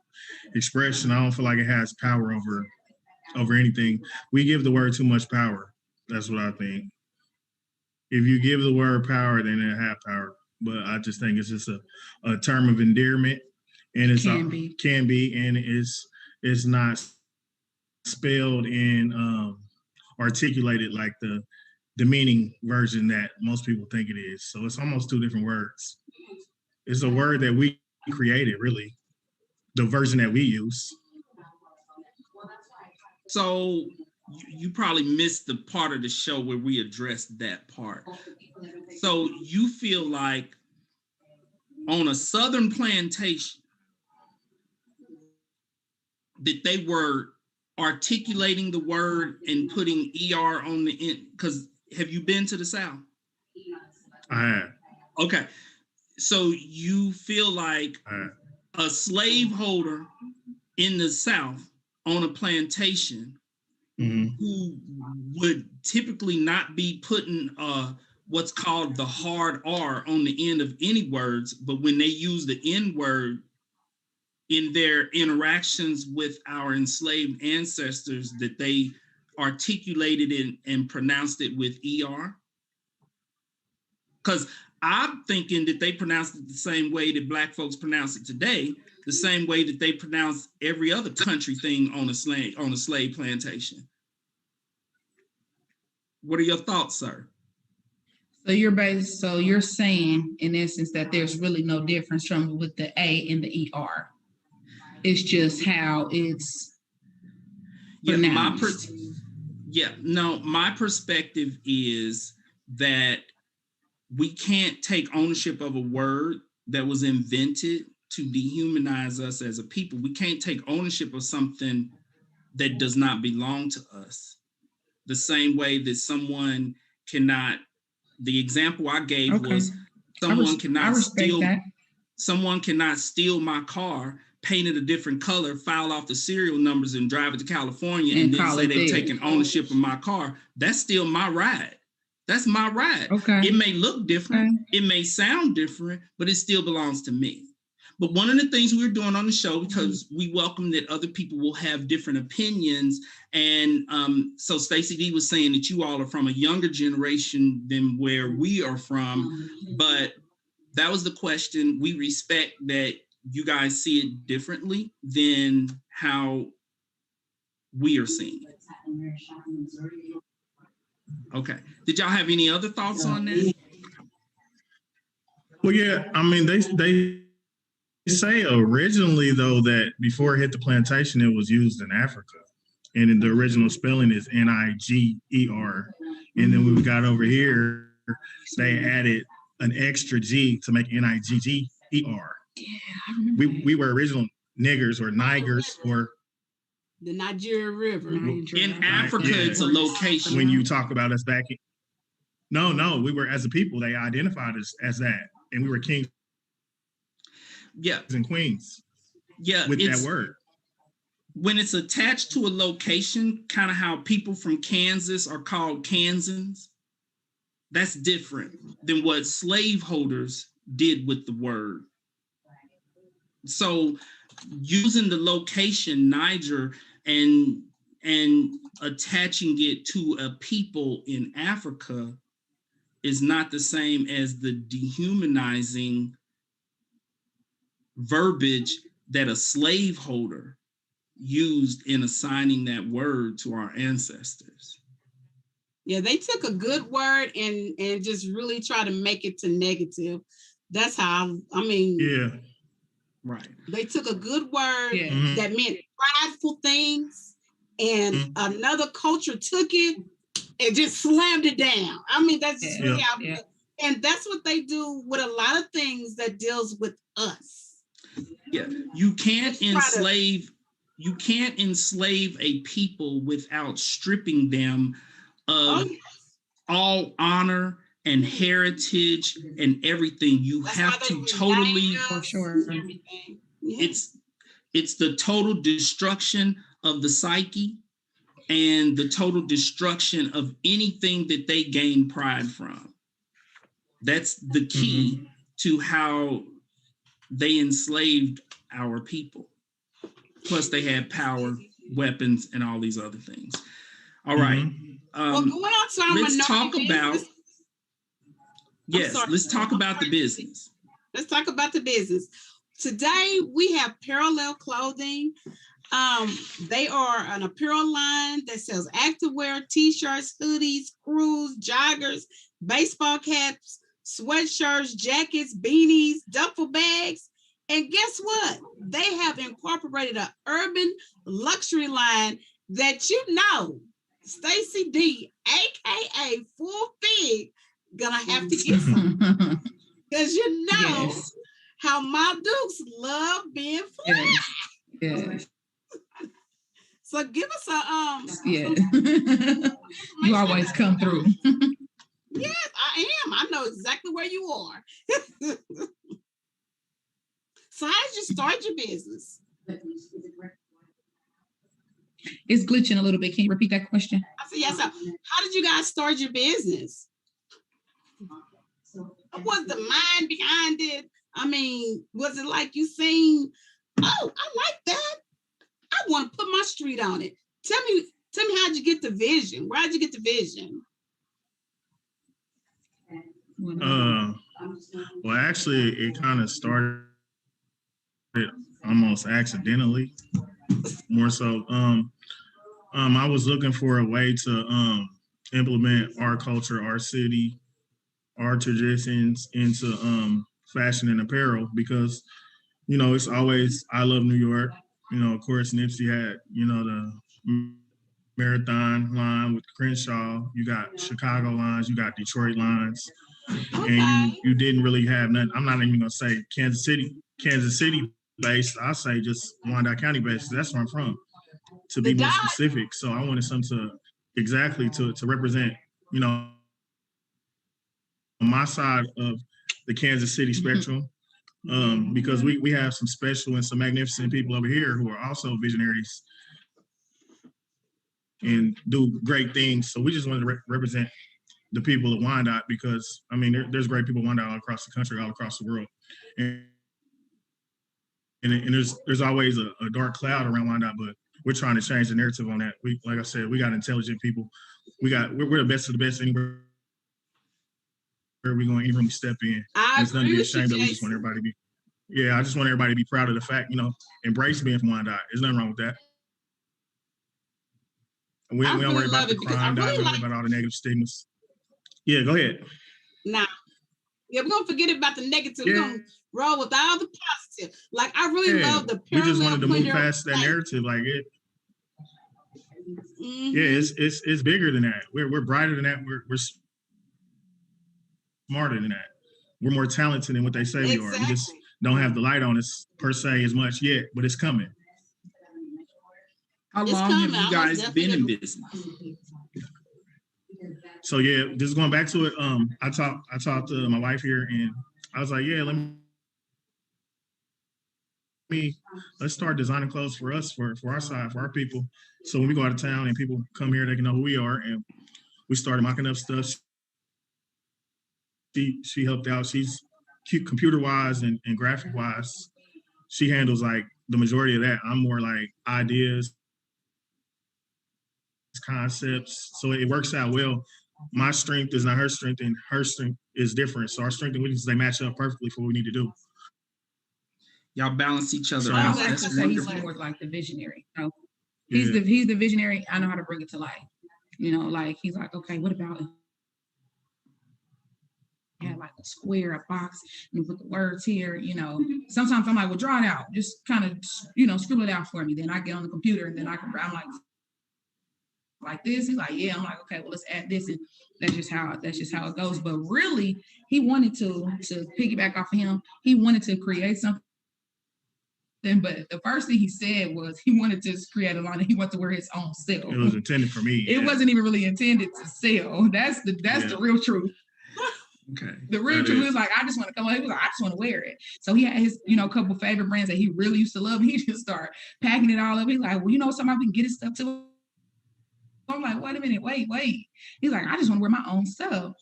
expression. I don't feel like it has power over anything. We give the word too much power. That's what I think. If you give the word power, then it have power. But I just think it's just a term of endearment, and it's Can be, and it's not spelled and articulated like the demeaning version that most people think it is. So it's almost two different words. It's a word that we created, really, the version that we use. So you probably missed the part of the show where we addressed that part. So you feel like on a Southern plantation that they were articulating the word and putting ER on the end? Because have you been to the South? I have. Okay. So you feel like a slaveholder in the South on a plantation who would typically not be putting what's called the hard R on the end of any words, but when they use the N word in their interactions with our enslaved ancestors, that they articulated it and pronounced it with ER? Because I'm thinking that they pronounced it the same way that Black folks pronounce it today, the same way that they pronounce every other country thing on a slave plantation. What are your thoughts, sir? So you're saying, in essence, that there's really no difference from with the A and the ER. It's just how it's pronounced. My perspective is that we can't take ownership of a word that was invented to dehumanize us as a people. We can't take ownership of something that does not belong to us. The same way that someone cannot, the example I gave was someone cannot steal my car, paint it a different color, file off the serial numbers and drive it to California and then say they've taken ownership of my car. That's still my ride. That's my ride. Okay. It may look different. It may sound different, but it still belongs to me. But one of the things we're doing on the show, because we welcome that other people will have different opinions. And so Stacey D was saying that you all are from a younger generation than where we are from. But that was the question. We respect that you guys see it differently than how we are seeing it. Okay. Did y'all have any other thoughts on that? Well, yeah, I mean, they say originally, though, that before it hit the plantation, it was used in Africa. And in the original spelling is Niger. And then when we got over here, they added an extra G to make Nigger. Yeah, I remember We were original niggers or Nigers or the Nigeria River. In Africa, it's a location. When you talk about us back in, no, we were, as a people, they identified us as that. And we were kings and queens with that word. When it's attached to a location, kind of how people from Kansas are called Kansans, that's different than what slaveholders did with the word. So using the location Niger and attaching it to a people in Africa is not the same as the dehumanizing verbiage that a slaveholder used in assigning that word to our ancestors. Yeah, they took a good word and just really try to make it to negative. That's how, Right. They took a good word that meant prideful things, and another culture took it and just slammed it down. I mean, that's just really how, and that's what they do with a lot of things that deals with us. Yeah, you can't enslave a people without stripping them of all honor and heritage and everything. You have to totally, for sure. It's the total destruction of the psyche and the total destruction of anything that they gain pride from. That's the key to how they enslaved our people. Plus, they had power, weapons, and all these other things. All right. Well, going on to our let's talk minority about. business. Yes, let's talk about the business. Let's talk about the business. Today we have Parallel Clothing. They are an apparel line that sells activewear, t-shirts, hoodies, crews, joggers, baseball caps, sweatshirts, jackets, beanies, duffel bags. And guess what? They have incorporated an urban luxury line that you know, Stacey D, aka Full Fig, gonna have to get some. Because you know how my Dukes love being fly. Yes. So give us a You always come through. Yes, I am. I know exactly where you are. So how did you start your business? It's glitching a little bit. Can you repeat that question? I said, yes. So how did you guys start your business? What was the mind behind it? I mean, was it like you seen, oh, I like that. I want to put my street on it. Tell me how'd you get the vision? Where'd you get the vision? Well, actually, it kind of started almost accidentally, more so. I was looking for a way to implement our culture, our city, our traditions into fashion and apparel because, you know, it's always, I love New York. You know, of course, Nipsey had, you know, the Marathon line with Crenshaw. You got Chicago lines, you got Detroit lines. Okay. And you didn't really have nothing. I'm not even going to say Kansas City based. I'll say just Wyandotte County based. That's where I'm from, to be more specific. So I wanted something to represent, you know, my side of the Kansas City spectrum, because we have some special and some magnificent people over here who are also visionaries and do great things. So we just wanted to represent the people of Wyandotte because, I mean, there's great people in Wyandotte all across the country, all across the world. And there's always a dark cloud around Wyandotte, but we're trying to change the narrative on that. Like I said, we got intelligent people. We're the best of the best anywhere we're going, even we step in. It's nothing to be ashamed of. We just want everybody to be, I just want everybody to be proud of the fact, you know, embrace being from Wyandotte. There's nothing wrong with that. And we don't worry about the crime, don't worry about all the negative stigmas. Yeah, go ahead. Nah. Yeah, we're gonna forget about the negative. We're gonna roll with all the positive. Like I really love the parallel. We just wanted to move past that narrative. Like it. It's bigger than that. We're brighter than that. We're smarter than that. We're more talented than what they say we are. We just don't have the light on us per se as much yet, but it's coming. How long have you guys been in business? So just going back to it, I talked to my wife here, and I was like, let's start designing clothes for us, for our side, for our people. So when we go out of town and people come here, they can know who we are. And we started mocking up stuff. She helped out. She's cute computer-wise and graphic-wise. She handles like the majority of that. I'm more like ideas, concepts. So it works out well. My strength is not her strength, and her strength is different. So our strength and weaknesses, they match up perfectly for what we need to do. Y'all balance each other out. That's he's more like the visionary. You know? He's the visionary. I know how to bring it to life. You know, like he's like, okay, what about had like a square, a box, and you put the words here, you know. Sometimes I'm like, well, draw it out. Just kind of, you know, scribble it out for me. Then I get on the computer and then I'm like this. He's like, yeah. I'm like, okay, well, let's add this. And that's just how it goes. But really, he wanted to piggyback off of him. He wanted to create something. But the first thing he said was he wanted to just create a line and he wanted to wear his own self. It was intended for me. It wasn't even really intended to sell. That's the real truth. Okay. The real truth is like, I just want to come on. He was like, I just want to wear it. So he had his, you know, couple favorite brands that he really used to love. He just started packing it all up. He's like, well, you know, somebody we can get his stuff to. I'm like, wait a minute, wait. He's like, I just want to wear my own stuff.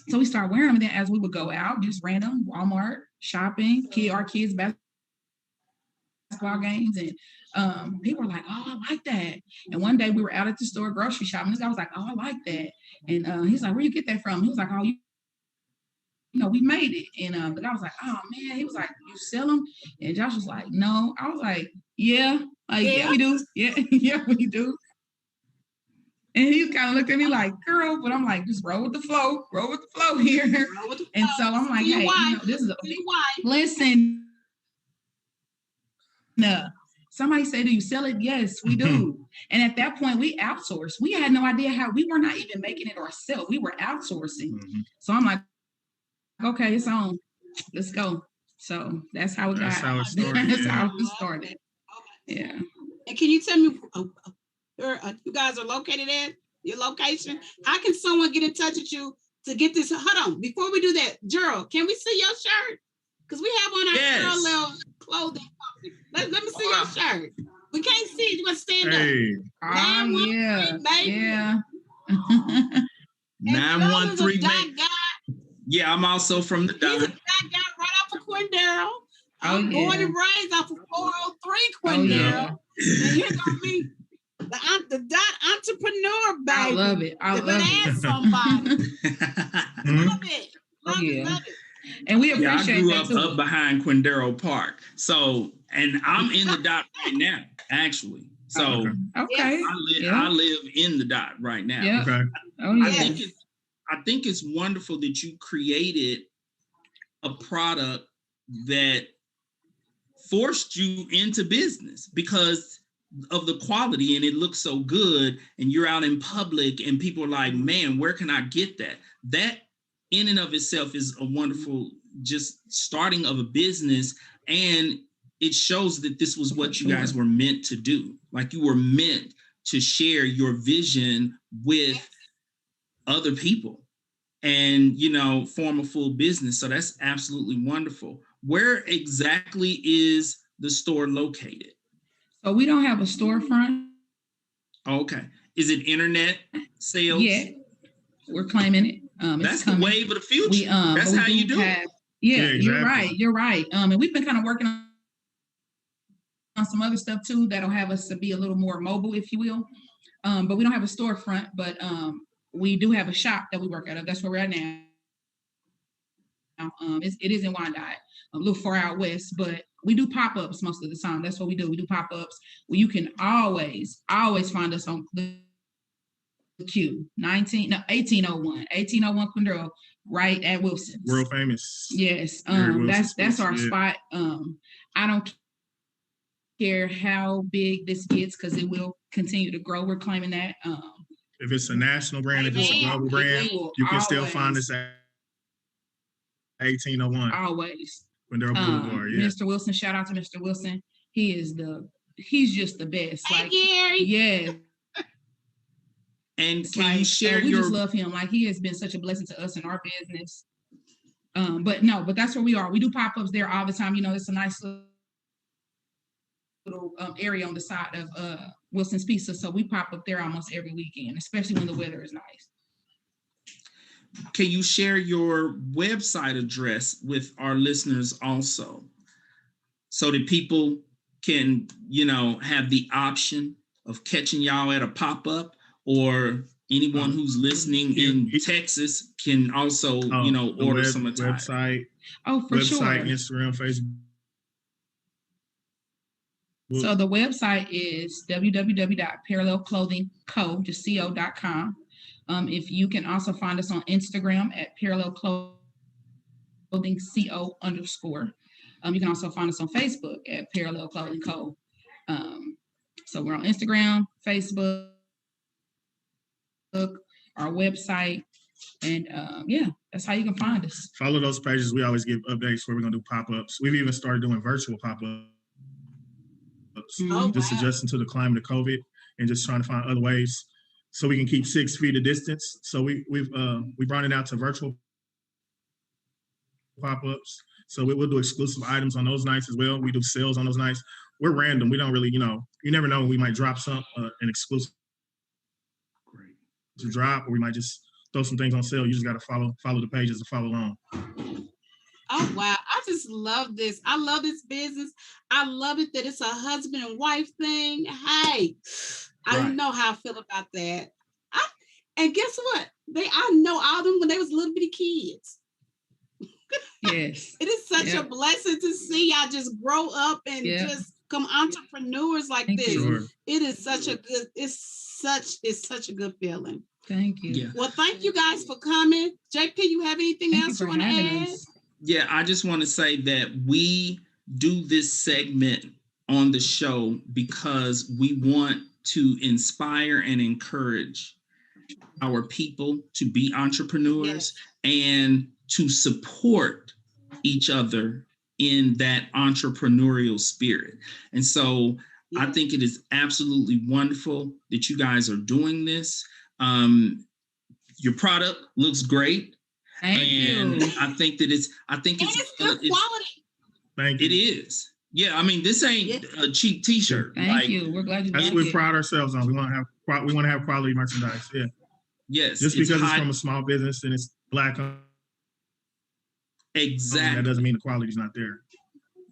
So we started wearing them. And then as we would go out, just random Walmart, shopping, our kids' basketball basketball games, and people were like, "Oh, I like that." And one day we were out at the store grocery shopping. This guy was like, "Oh, I like that," and he's like, "Where you get that from?" He was like, "Oh, we made it." And the guy was like, "Oh man," he was like, "You sell them?" And Josh was like, "No." I was like, "Yeah, yeah, we do. Yeah, yeah, we do." And he kind of looked at me like, "Girl," but I'm like, "Just roll with the flow here." And so I'm like, "Hey, this is a big listen." No. Somebody said, "Do you sell it?" Yes, we do. And at that point, we outsourced. We had no idea how. We were not even making it ourselves. We were outsourcing. So I'm like, "Okay, it's on. Let's go." So that's how it got. How it started. That's how it started. Yeah. And can you tell me where you guys are located at? Your location? How can someone get in touch with you to get this? Hold on. Before we do that, Gerald, can we see your shirt? Because we have on our parallel clothing. Let me see your shirt. We can't see it. You must stand up. 913, baby. Yeah. 913, baby. Yeah, I'm also from the dot. He's a dot guy right off of Quindaro. I'm born and raised off of 403 Quindaro. And you're gonna be the dot entrepreneur, baby. I love it. I love it. Somebody. Love it. Love it. And we appreciate I grew that up behind Quindaro Park. So, and I'm in the dot right now, actually. So okay. I live in the dot right now. Yeah. Okay. Oh yeah. I think it's wonderful that you created a product that forced you into business because of the quality, and it looks so good, and you're out in public and people are like, "Man, where can I get that?" That in and of itself is a wonderful just starting of a business, and it shows that this was what you guys were meant to do. Like you were meant to share your vision with other people and, form a full business. So that's absolutely wonderful. Where exactly is the store located? So we don't have a storefront. Okay. Is it internet sales? Yeah, we're claiming it. That's the wave of the future. That's how you do it. Yeah, exactly. You're right. And we've been kind of working on some other stuff too that'll have us to be a little more mobile, if you will. But we don't have a storefront, but we do have a shop that we work out of. That's where we're at now. It is in Wyandotte, a little far out west, but we do pop-ups most of the time. That's what we do. We do pop-ups where you can always find us on the Q 1801 Quindaro, right at Wilson's. World famous. Yes. That's our spot. I don't care how big this gets because it will continue to grow. We're claiming that. If it's a national brand, if it's a global brand, you can still find us at 1801. Always. Quindaro Boulevard, yeah. Mr. Wilson, shout out to Mr. Wilson. He's just the best. Hey, Gary. Yeah. And can you share we just love him. Like he has been such a blessing to us in our business. But that's where we are. We do pop-ups there all the time. It's a nice little area on the side of Wilson's Pizza. So we pop up there almost every weekend, especially when the weather is nice. Can you share your website address with our listeners also so that people can, have the option of catching y'all at a pop-up, or anyone who's listening in Texas can also, order some of the website. Oh, for sure. Website, Instagram, Facebook. So the website is www.parallelclothingco.com. If you can also find us on Instagram at parallelclothingco_. You can also find us on Facebook at Parallel Clothing Co. So we're on Instagram, Facebook, our website, and that's how you can find us. Follow those pages. We always give updates where we're going to do pop-ups. We've even started doing virtual pop-ups. Just adjusting to the climate of COVID and just trying to find other ways so we can keep 6 feet of distance. So we brought it out to virtual pop-ups. So we'll do exclusive items on those nights as well. We do sales on those nights. We're random. We don't really, you never know when we might drop an exclusive drop, or we might just throw some things on sale. You just got to follow the pages and follow along. Oh, wow. I just love this. I love this business. I love it that it's a husband and wife thing. Hey, I Right. know how I feel about that. And guess what? I know all them when they was little bitty kids. Yes. It is such a blessing to see y'all just grow up and just come entrepreneurs like Thank this. you. Sure. It is such a good, it's such a good feeling. Thank you. Yeah. Well, thank you guys for coming. JP, you have anything Thank else you you for want to having add? us. Yeah, I just want to say that we do this segment on the show because we want to inspire and encourage our people to be entrepreneurs and to support each other in that entrepreneurial spirit. And so I think it is absolutely wonderful that you guys are doing this. Your product looks great. Thank And you. I think it's good quality. Thank you. It is. Yeah, I mean, this ain't a cheap T-shirt. Thank you. We're glad you That's like what we it. pride ourselves on. We want to have quality merchandise. Yeah. Yes, Just because it's high, from a small business and it's Black owned, exactly that doesn't mean the quality's not there.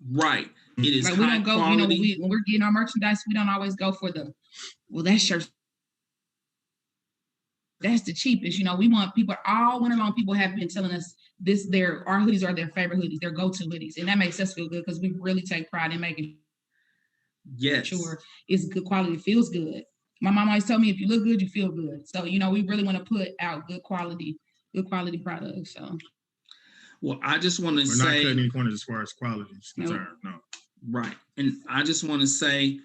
right. It is Like we high don't go, quality. when we're getting our merchandise, we don't always go for that shirt. That's the cheapest. We want people all winter long. People have been telling us our hoodies are their favorite hoodies, their go-to hoodies. And that makes us feel good because we really take pride in making sure it's good quality. It feels good. My mom always told me, if you look good, you feel good. So, we really want to put out good quality products. So, Well, I just want to We're say, not cutting any corners as far as quality is concerned. No. right. And I just want to say,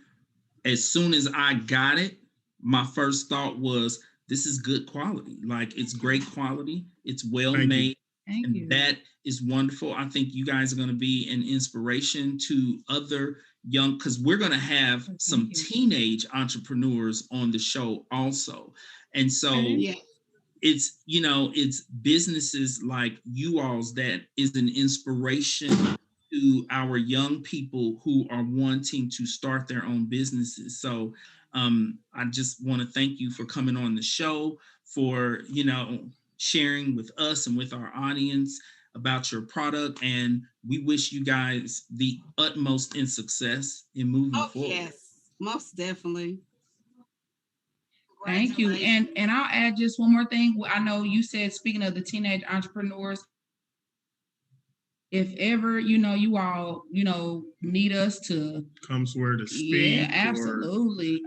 as soon as I got it, my first thought was, this is good quality. Like, it's great quality. It's well made. Thank you. That is wonderful. I think you guys are going to be an inspiration to other young, because we're going to have some teenage entrepreneurs on the show also. And so it's, it's businesses like you all's that is an inspiration to our young people who are wanting to start their own businesses. So I just want to thank you for coming on the show, for, sharing with us and with our audience about your product. And we wish you guys the utmost in success in moving forward. Yes, most definitely. Thank you. And I'll add just one more thing. I know you said, speaking of the teenage entrepreneurs, if ever, you all, need us to come somewhere to speak. Yeah, absolutely.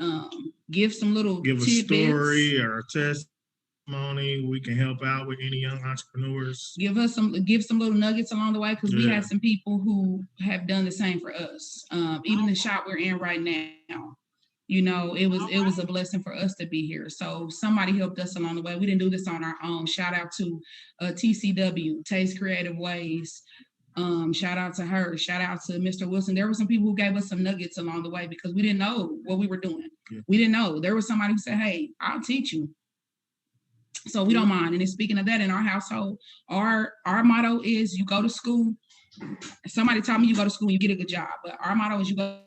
Give some little give tidbits. A story or a testimony. We can help out with any young entrepreneurs. Give some little nuggets along the way, because we have some people who have done the same for us. Even the shop we're in right now, it was a blessing for us to be here. So somebody helped us along the way. We didn't do this on our own. Shout out to TCW, Taste Creative Ways. Shout out to her. Shout out to Mr. Wilson. There were some people who gave us some nuggets along the way because we didn't know what we were doing. Yeah. We didn't know. There was somebody who said, hey, I'll teach you. So we don't mind. And speaking of that, in our household, our motto is, you go to school. Somebody taught me, you go to school and you get a good job. But our motto is, you go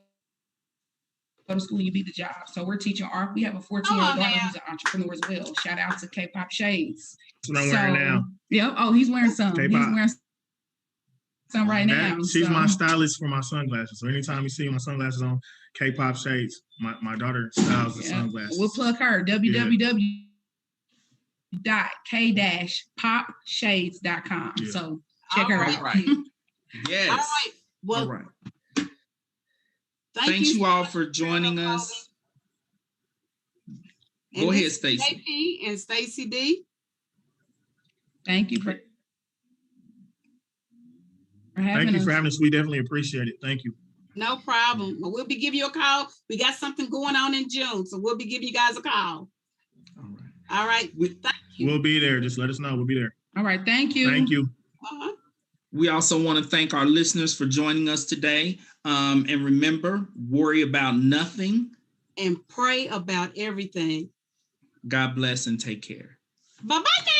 to school and you beat the job. So we're teaching we have a 14-year-old daughter who's an entrepreneur as well. Shout out to K-Pop Shades. That's what I'm wearing now. Yeah. Oh, he's wearing some. K-pop. He's wearing some right now. She's my stylist for my sunglasses. So anytime you see my sunglasses on, K-Pop Shades, my daughter styles the sunglasses. We'll plug her, www.k-popshades.com. Yeah. So check her out. Right. Yes. All right. Well, all right. Thanks you all for joining us. Go ahead, Stacey. JP and Stacey D. Thank you for having us. We definitely appreciate it. Thank you. No problem. Well, we'll be giving you a call. We got something going on in June, so we'll be giving you guys a call. All right. Thank you. We'll be there. Just let us know. We'll be there. All right. Thank you. Thank you. We also want to thank our listeners for joining us today. And remember, worry about nothing. And pray about everything. God bless and take care. Bye-bye.